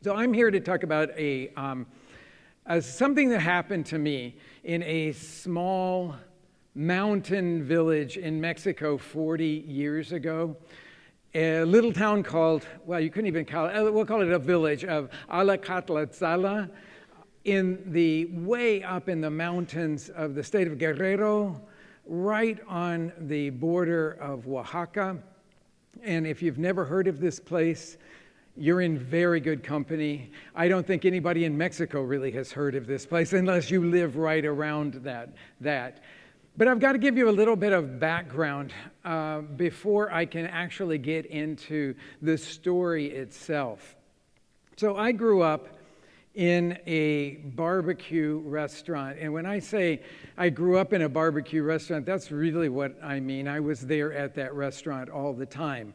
So I'm here to talk about something that happened to me in a small mountain village in Mexico 40 years ago. A little town called, well, you couldn't even call it, we'll call it a village of Alacatlatzala, in the way up in the mountains of the state of Guerrero, right on the border of Oaxaca. And if you've never heard of this place, you're in very good company. I don't think anybody in Mexico really has heard of this place unless you live right around that. But I've got to give you a little bit of background before I can actually get into the story itself. So I grew up in a barbecue restaurant. And when I say I grew up in a barbecue restaurant, that's really what I mean. I was there at that restaurant all the time.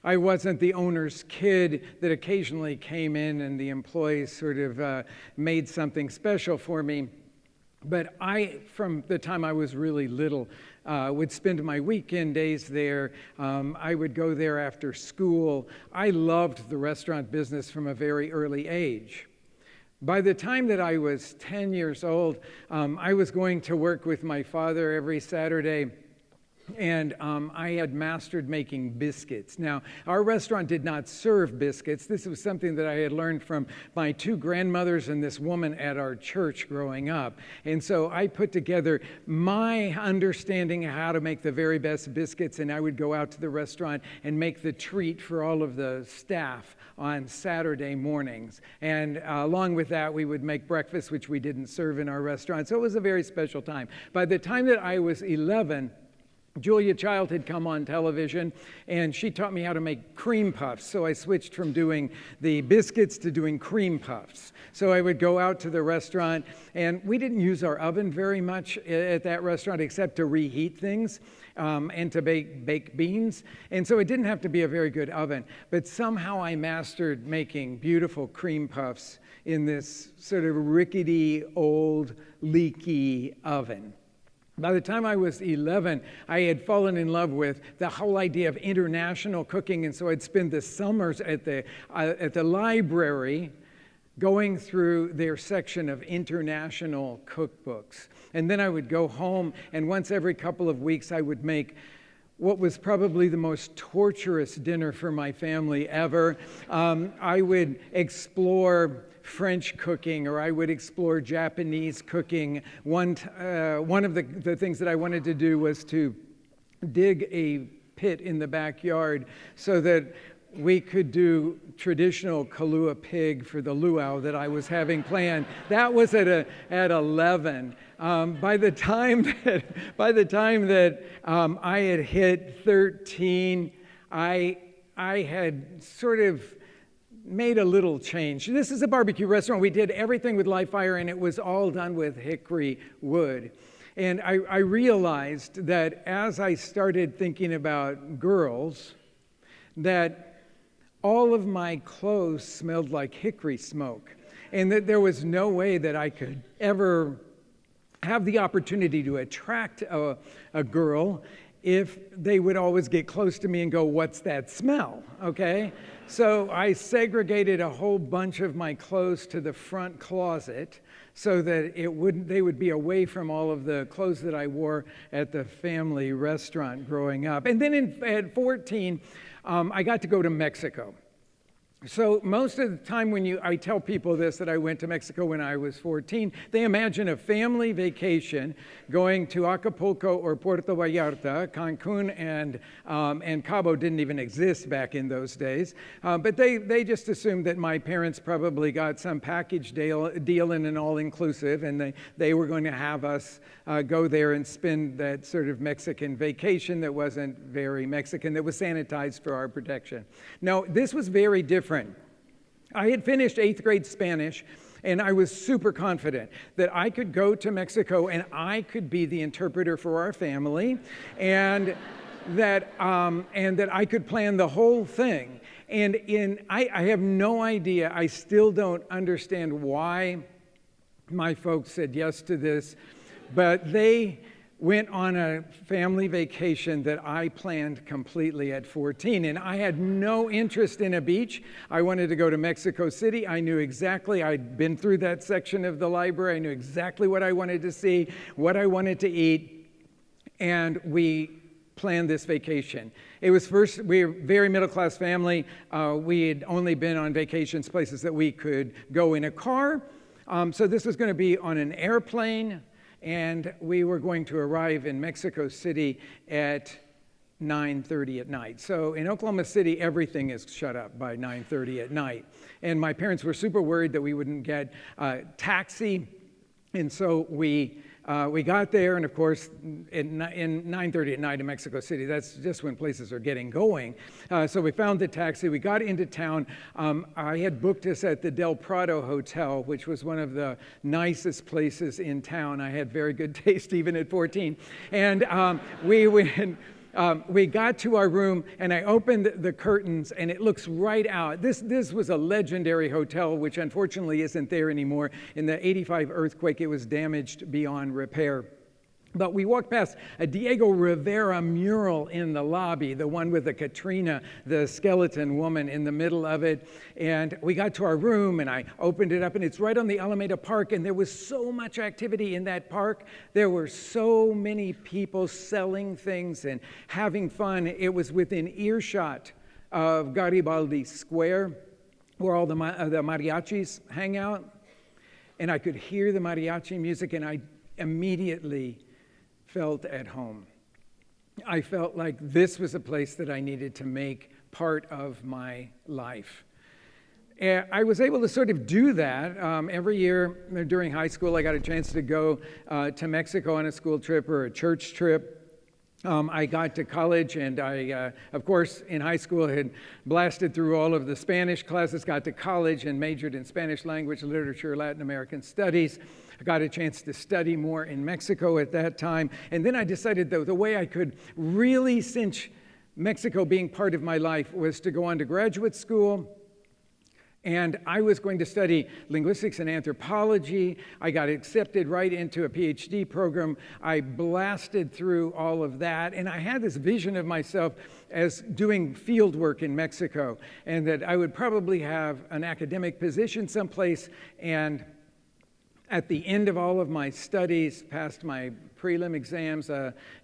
I wasn't the owner's kid that occasionally came in and the employees sort of made something special for me. But I, from the time I was really little, would spend my weekend days there. I would go there after school. I loved the restaurant business from a very early age. By the time that I was 10 years old, I was going to work with my father every Saturday. And I had mastered making biscuits. Now, our restaurant did not serve biscuits. This was something that I had learned from my two grandmothers and this woman at our church growing up. And so I put together my understanding of how to make the very best biscuits, and I would go out to the restaurant and make the treat for all of the staff on Saturday mornings. And along with that, we would make breakfast, which we didn't serve in our restaurant. So it was a very special time. By the time that I was 11, Julia Child had come on television, and she taught me how to make cream puffs. So I switched from doing the biscuits to doing cream puffs. So I would go out to the restaurant, and we didn't use our oven very much at that restaurant except to reheat things and to bake beans. And so it didn't have to be a very good oven. But somehow I mastered making beautiful cream puffs in this sort of rickety, old, leaky oven. By the time I was 11, I had fallen in love with the whole idea of international cooking, and so I'd spend the summers at the library going through their section of international cookbooks. And then I would go home, and once every couple of weeks I would make what was probably the most torturous dinner for my family ever. I would explore French cooking, or I would explore Japanese cooking. One of the things that I wanted to do was to dig a pit in the backyard so that we could do traditional Kahlua pig for the luau that I was having planned. That was at 11. By the time that I had hit 13, I had sort of made a little change. This is a barbecue restaurant. We did everything with live fire, and it was all done with hickory wood. And I realized that as I started thinking about girls, that all of my clothes smelled like hickory smoke, and that there was no way that I could ever have the opportunity to attract a girl if they would always get close to me and go, "What's that smell?" Okay? So I segregated a whole bunch of my clothes to the front closet so that they would be away from all of the clothes that I wore at the family restaurant growing up. And then at 14, I got to go to Mexico. So most of the time when I tell people this, that I went to Mexico when I was 14, they imagine a family vacation going to Acapulco or Puerto Vallarta. Cancun and Cabo didn't even exist back in those days. But they just assumed that my parents probably got some package deal in an all-inclusive, and they were going to have us go there and spend that sort of Mexican vacation that wasn't very Mexican, that was sanitized for our protection. No, this was very different. I had finished 8th grade Spanish, and I was super confident that I could go to Mexico and I could be the interpreter for our family, and that I could plan the whole thing. And I have no idea, I still don't understand why my folks said yes to this, but they went on a family vacation that I planned completely at 14. And I had no interest in a beach. I wanted to go to Mexico City. I knew exactly, I'd been through that section of the library. I knew exactly what I wanted to see, what I wanted to eat. And we planned this vacation. It was we were a very middle-class family. We had only been on vacations, places that we could go in a car. So this was going to be on an airplane. And we were going to arrive in Mexico City at 9:30 at night. So in Oklahoma City, everything is shut up by 9:30 at night. And my parents were super worried that we wouldn't get a taxi. And so we got there, and of course, in 9:30 at night in Mexico City, that's just when places are getting going. So we found the taxi. We got into town. I had booked us at the Del Prado Hotel, which was one of the nicest places in town. I had very good taste even at 14. And we got to our room, and I opened the curtains, and it looks right out. This was a legendary hotel, which unfortunately isn't there anymore. In the '85 earthquake, it was damaged beyond repair. But we walked past a Diego Rivera mural in the lobby, the one with the Katrina, the skeleton woman in the middle of it. And we got to our room, and I opened it up, and it's right on the Alameda Park. And there was so much activity in that park. There were so many people selling things and having fun. It was within earshot of Garibaldi Square, where all the mariachis hang out. And I could hear the mariachi music, and I immediately felt at home. I felt like this was a place that I needed to make part of my life. And I was able to sort of do that. Every year during high school, I got a chance to go to Mexico on a school trip or a church trip. I got to college, and I, of course, in high school had blasted through all of the Spanish classes, got to college and majored in Spanish language, literature, Latin American studies. I got a chance to study more in Mexico at that time. And then I decided, though, the way I could really cinch Mexico being part of my life was to go on to graduate school. And I was going to study linguistics and anthropology. I got accepted right into a PhD program. I blasted through all of that. And I had this vision of myself as doing field work in Mexico, and that I would probably have an academic position someplace. And at the end of all of my studies, passed my prelim exams,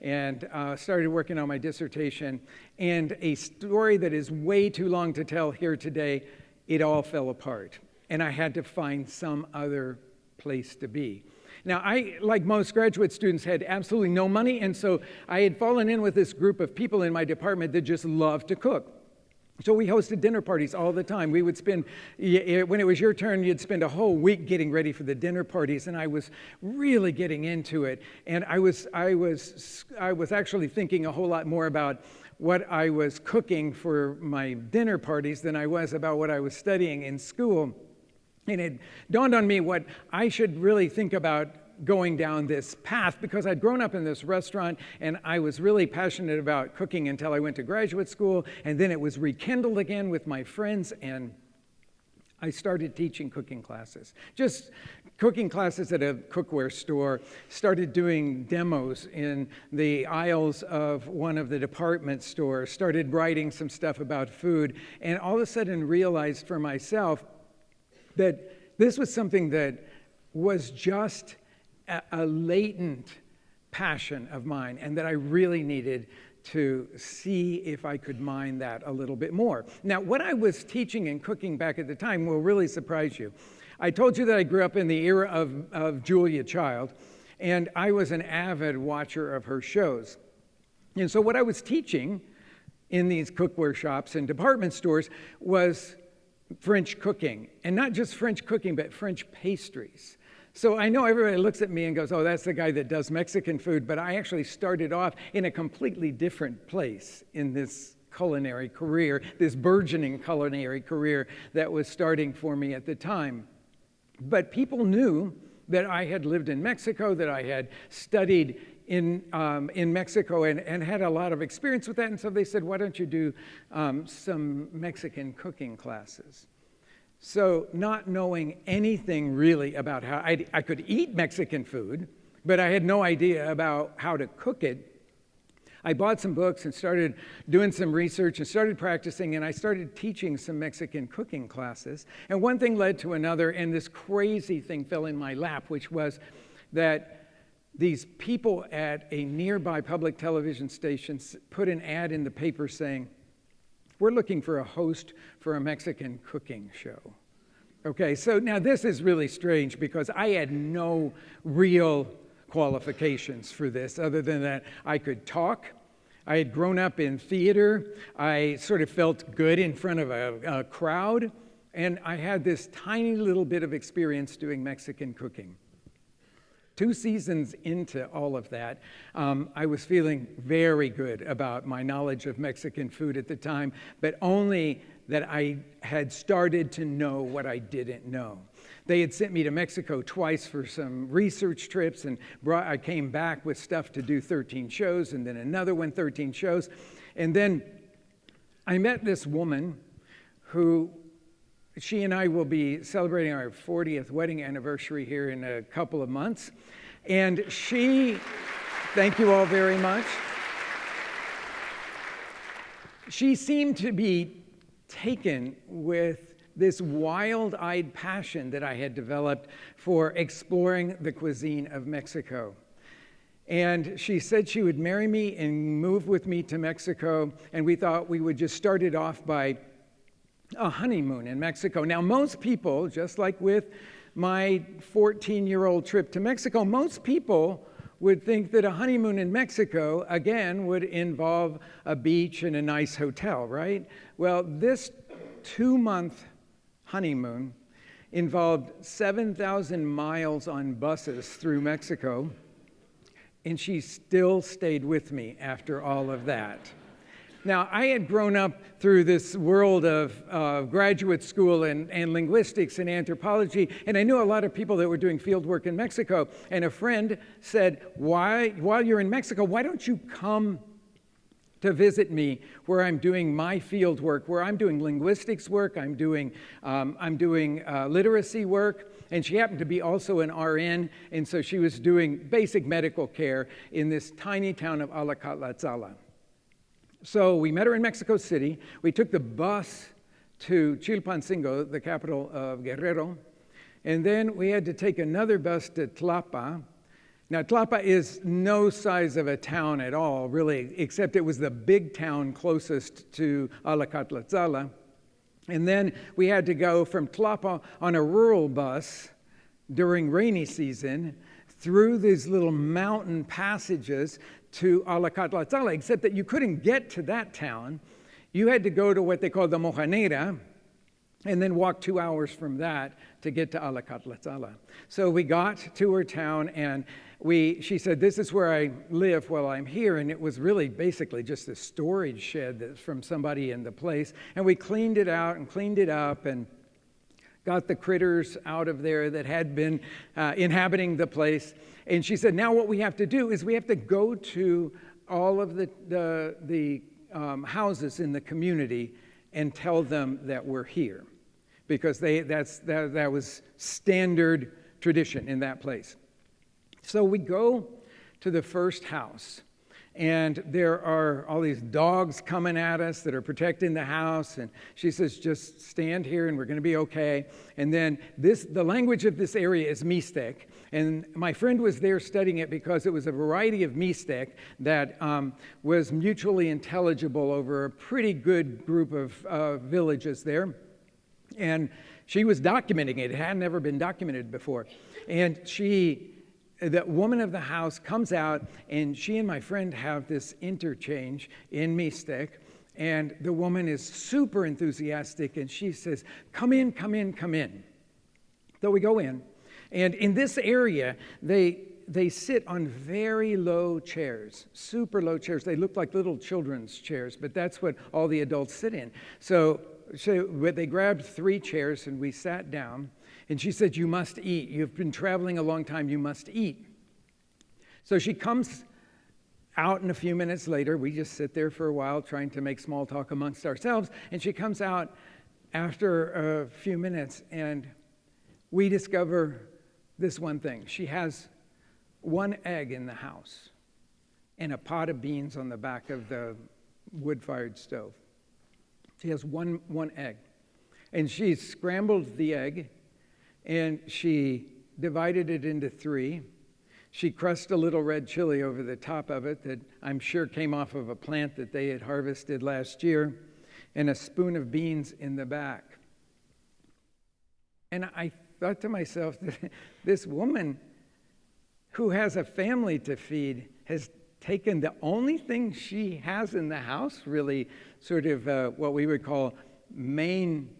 and started working on my dissertation. And a story that is way too long to tell here today, it all fell apart. And I had to find some other place to be. Now, I, like most graduate students, had absolutely no money, and so I had fallen in with this group of people in my department that just loved to cook. So we hosted dinner parties all the time. We would spend, when it was your turn, you'd spend a whole week getting ready for the dinner parties, and I was really getting into it. And I was actually thinking a whole lot more about what I was cooking for my dinner parties than I was about what I was studying in school. And it dawned on me what I should really think about going down this path, because I'd grown up in this restaurant and I was really passionate about cooking until I went to graduate school, and then it was rekindled again with my friends, and I started teaching cooking classes. Just cooking classes at a cookware store, started doing demos in the aisles of one of the department stores, started writing some stuff about food, and all of a sudden realized for myself that this was something that was just a latent passion of mine, and that I really needed to see if I could mine that a little bit more. Now, what I was teaching and cooking back at the time will really surprise you. I told you that I grew up in the era of Julia Child, and I was an avid watcher of her shows. And so what I was teaching in these cookware shops and department stores was French cooking, and not just French cooking, but French pastries. So I know everybody looks at me and goes, oh, that's the guy that does Mexican food, but I actually started off in a completely different place in this culinary career, this burgeoning culinary career that was starting for me at the time. But people knew that I had lived in Mexico, that I had studied in Mexico and had a lot of experience with that, and so they said, why don't you do some Mexican cooking classes? So not knowing anything really about how I could eat Mexican food, but I had no idea about how to cook it. I bought some books and started doing some research and started practicing, and I started teaching some Mexican cooking classes. And one thing led to another, and this crazy thing fell in my lap, which was that these people at a nearby public television station put an ad in the paper saying, "We're looking for a host for a Mexican cooking show." Okay, so now this is really strange because I had no real qualifications for this other than that I could talk. I had grown up in theater. I sort of felt good in front of a crowd. And I had this tiny little bit of experience doing Mexican cooking. 2 seasons into all of that, I was feeling very good about my knowledge of Mexican food at the time, but only that I had started to know what I didn't know. They had sent me to Mexico twice for some research trips, and I came back with stuff to do 13 shows, and then another one, 13 shows. And then I met this woman who, she and I will be celebrating our 40th wedding anniversary here in a couple of months. And she, thank you all very much. She seemed to be taken with this wild-eyed passion that I had developed for exploring the cuisine of Mexico. And she said she would marry me and move with me to Mexico, and we thought we would just start it off by a honeymoon in Mexico. Now, most people, just like with my 14-year-old trip to Mexico, most people would think that a honeymoon in Mexico, again, would involve a beach and a nice hotel, right? Well, this 2-month honeymoon involved 7,000 miles on buses through Mexico, and she still stayed with me after all of that. Now, I had grown up through this world of graduate school and linguistics and anthropology, and I knew a lot of people that were doing field work in Mexico, and a friend said, while you're in Mexico, why don't you come to visit me where I'm doing my field work, where I'm doing linguistics work, I'm doing literacy work, and she happened to be also an RN, and so she was doing basic medical care in this tiny town of Alacatlatzala. So we met her in Mexico City. We took the bus to Chilpancingo, the capital of Guerrero, and then we had to take another bus to Tlapa. Now, Tlapa is no size of a town at all, really, except it was the big town closest to Alacatlatzala. And then we had to go from Tlapa on a rural bus during rainy season through these little mountain passages to Alacatlatzala, except that you couldn't get to that town. You had to go to what they call the Mojanera, and then walk 2 hours from that to get to Alacatlatzala. So we got to her town, and she said, "This is where I live while I'm here," and it was really basically just a storage shed that's from somebody in the place. And we cleaned it out and cleaned it up and got the critters out of there that had been inhabiting the place. And she said, "Now what we have to do is we have to go to all of the houses in the community and tell them that we're here," because that was standard tradition in that place. So we go to the first house, and there are all these dogs coming at us that are protecting the house, and she says, "Just stand here and we're going to be okay." And then the language of this area is Mixtec, and my friend was there studying it because it was a variety of Mixtec that was mutually intelligible over a pretty good group of villages there. And she was documenting it. It had never been documented before. And the woman of the house comes out, and she and my friend have this interchange in Mixtec, and the woman is super enthusiastic, and she says, "Come in, come in, come in." So we go in, and in this area, they sit on very low chairs, super low chairs. They look like little children's chairs, but that's what all the adults sit in. So they grabbed 3 chairs, and we sat down. And she said, "You must eat. You've been traveling a long time. You must eat." So she comes out, and a few minutes later, we just sit there for a while trying to make small talk amongst ourselves. And she comes out after a few minutes, and we discover this one thing. She has one egg in the house and a pot of beans on the back of the wood-fired stove. She has one egg. And she scrambled the egg, and she divided it into 3. She crushed a little red chili over the top of it that I'm sure came off of a plant that they had harvested last year, and a spoon of beans in the back. And I thought to myself, this woman who has a family to feed has taken the only thing she has in the house, really sort of what we would call main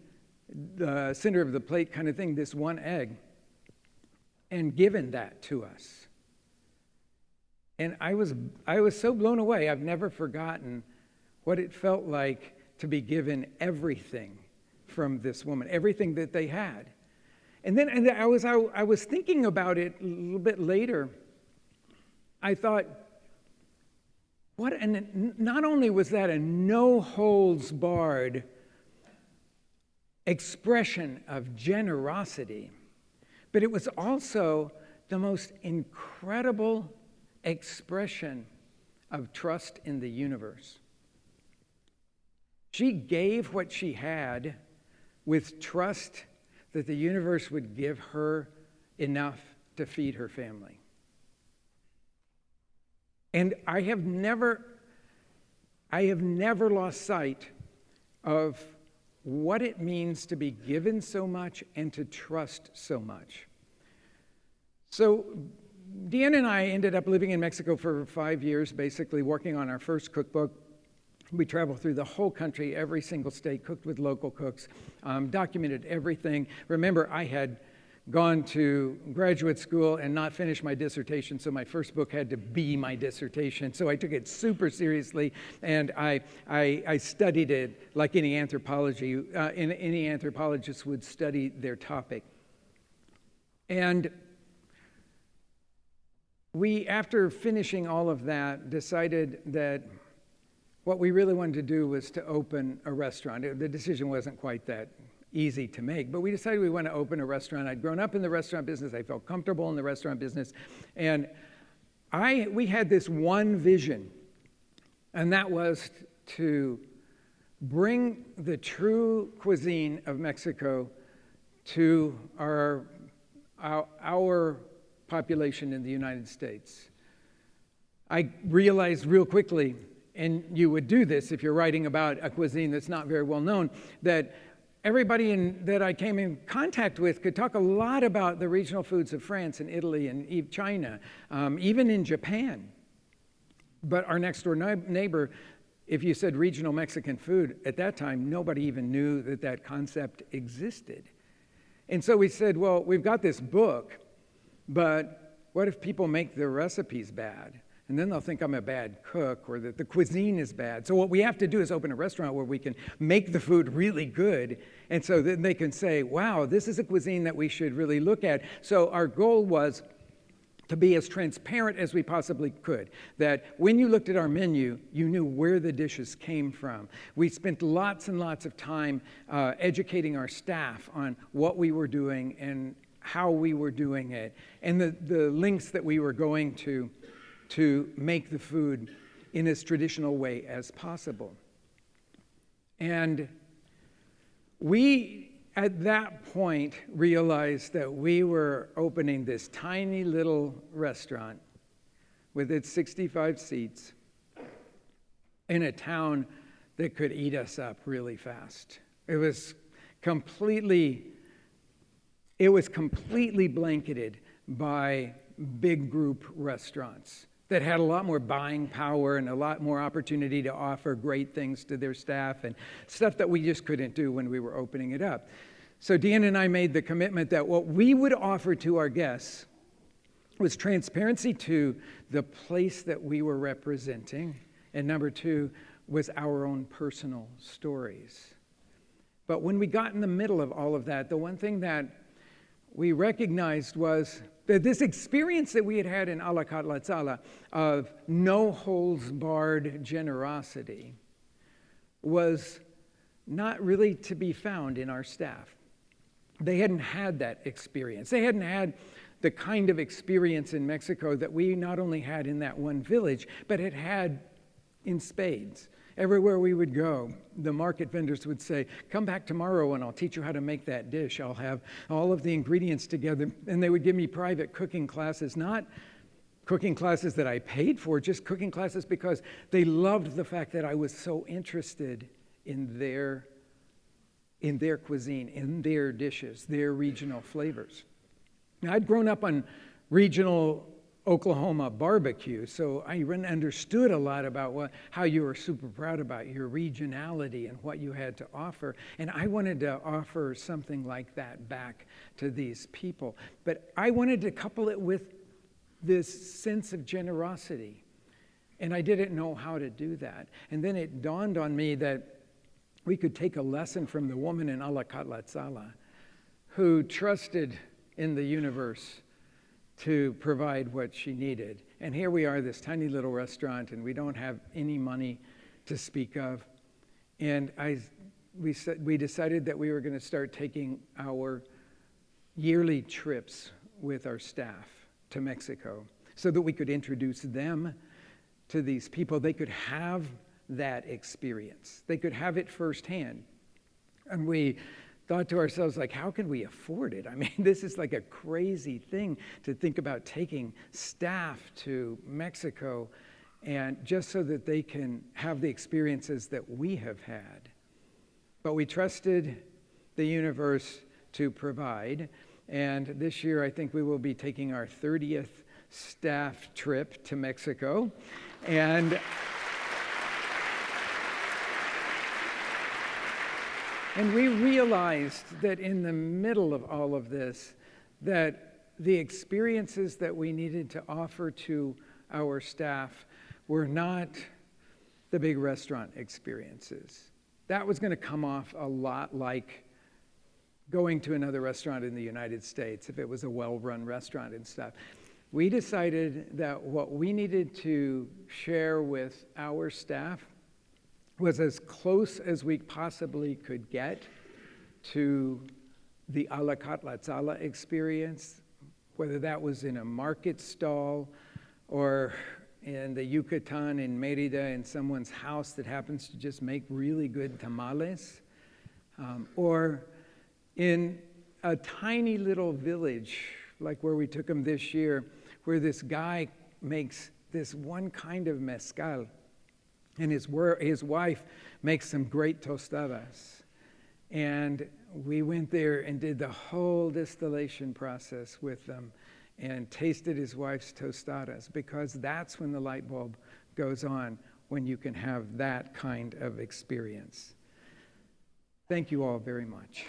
center of the plate kind of thing, this one egg, and given that to us. And I was so blown away. I've never forgotten what it felt like to be given everything from this woman, everything that they had. And then I was thinking about it a little bit later. I thought, and not only was that a no-holds-barred expression of generosity, but it was also the most incredible expression of trust in the universe. She gave what she had with trust that the universe would give her enough to feed her family. And I have never lost sight of what it means to be given so much and to trust so much. So Deanna and I ended up living in Mexico for 5 years, basically working on our first cookbook. We traveled through the whole country, every single state, cooked with local cooks, documented everything. Remember, I had gone to graduate school and not finished my dissertation, so my first book had to be my dissertation. So I took it super seriously, and I studied it like any anthropologist would study their topic. And we, after finishing all of that, decided that what we really wanted to do was to open a restaurant. The decision wasn't quite that easy to make, but we decided we want to open a restaurant. I'd grown up in the restaurant business. I felt comfortable in the restaurant business. And we had this one vision, and that was to bring the true cuisine of Mexico to our population in the United States. I realized real quickly, and you would do this if you're writing about a cuisine that's not very well known, that everybody that I came in contact with could talk a lot about the regional foods of France and Italy and China, even in Japan. But our next door neighbor, if you said regional Mexican food, at that time, nobody even knew that concept existed. And so we said, well, we've got this book, but what if people make their recipes bad? And then they'll think I'm a bad cook or that the cuisine is bad. So what we have to do is open a restaurant where we can make the food really good. And so then they can say, wow, this is a cuisine that we should really look at. So our goal was to be as transparent as we possibly could, that when you looked at our menu, you knew where the dishes came from. We spent lots and lots of time educating our staff on what we were doing and how we were doing it, and the lengths that we were going to make the food in as traditional way as possible. And we, at that point, realized that we were opening this tiny little restaurant with its 65 seats in a town that could eat us up really fast. It was completely blanketed by big group restaurants that had a lot more buying power and a lot more opportunity to offer great things to their staff and stuff that we just couldn't do when we were opening it up. So Deanna and I made the commitment that what we would offer to our guests was transparency to the place that we were representing, and number 2 was our own personal stories. But when we got in the middle of all of that, the one thing that we recognized was that this experience that we had had in Alacatlatzala of no-holds-barred generosity was not really to be found in our staff. They hadn't had that experience. They hadn't had the kind of experience in Mexico that we not only had in that one village, but it had in spades. Everywhere we would go, the market vendors would say, come back tomorrow and I'll teach you how to make that dish. I'll have all of the ingredients together. And they would give me private cooking classes, not cooking classes that I paid for, just cooking classes because they loved the fact that I was so interested in their cuisine, in their dishes, their regional flavors. Now, I'd grown up on regional Oklahoma barbecue, so I understood a lot about how you were super proud about your regionality and what you had to offer. And I wanted to offer something like that back to these people. But I wanted to couple it with this sense of generosity. And I didn't know how to do that. And then it dawned on me that we could take a lesson from the woman in Alacatlatzala who trusted in the universe to provide what she needed. And here we are, this tiny little restaurant, and we don't have any money to speak of. And we decided that we were going to start taking our yearly trips with our staff to Mexico so that we could introduce them to these people. They could have that experience. They could have it firsthand. And we thought to ourselves, like, how can we afford it? I mean, this is like a crazy thing to think about taking staff to Mexico and just so that they can have the experiences that we have had. But we trusted the universe to provide. And this year, I think we will be taking our 30th staff trip to Mexico. And we realized that in the middle of all of this, that the experiences that we needed to offer to our staff were not the big restaurant experiences. That was going to come off a lot like going to another restaurant in the United States, if it was a well-run restaurant and stuff. We decided that what we needed to share with our staff was as close as we possibly could get to the Alacatlatzala experience, whether that was in a market stall or in the Yucatan in Mérida in someone's house that happens to just make really good tamales, or in a tiny little village like where we took them this year, where this guy makes this one kind of mezcal. And his wife makes some great tostadas. And we went there and did the whole distillation process with them and tasted his wife's tostadas, because that's when the light bulb goes on, when you can have that kind of experience. Thank you all very much.